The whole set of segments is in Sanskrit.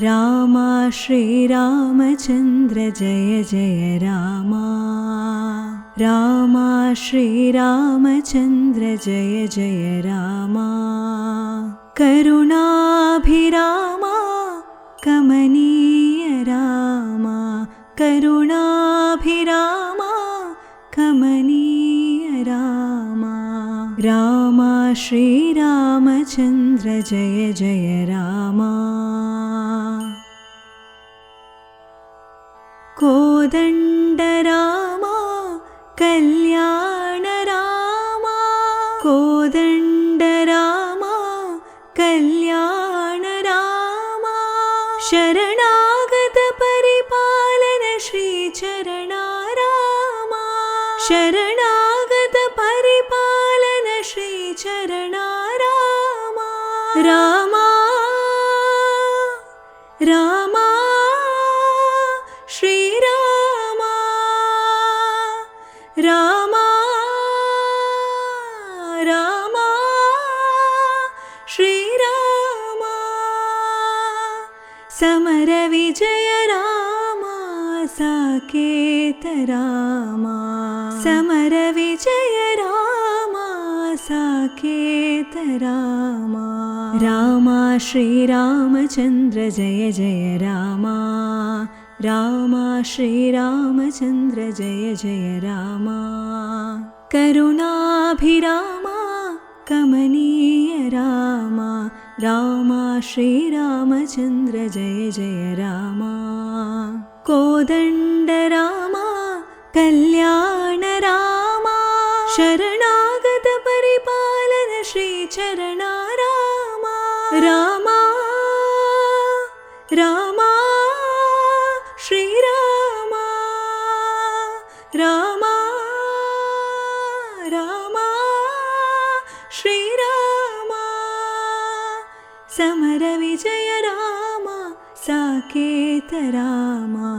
रामा श्रीरामचन्द्र जय जय रामा रामा श्रीरामचन्द्र जय जय रामा करुणाभिरामा कमनीय रामा करुणाभिरामा कमनीय रामा रामा श्रीरामचन्द्र जय जय रामा कोदण्ड रामा कल्याण रामा कोदण्ड रामा कल्याण रामा शरणागत परिपालन श्रीचरणा रामा शरणागत परिपालन श्रीचरणा रामा रामा रामा श्रीरामा रामा रामा श्रीरामा समर विजय रामा साकेत रामा समर विजय रामा साकेत रामा रामा श्रीरामचन्द्र जय जय रामा रामा श्रीरामचन्द्र जय जय रामा करुणाभिरामा कमनीय रामा रामा श्रीरामचन्द्र जय जय रामा कोदण्ड रामा कल्याण रामा शरणागत परिपालन श्रीचरणा रामा रामा रामा श्रीरामा रामा रामा श्रीरामा समर विजय रामा साकेत रामा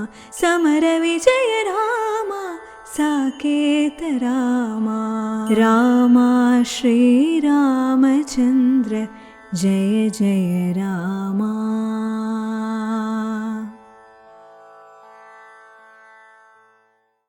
समर विजय रामा साकेत रामा रामा श्रीरामचन्द्र जय जय रामा।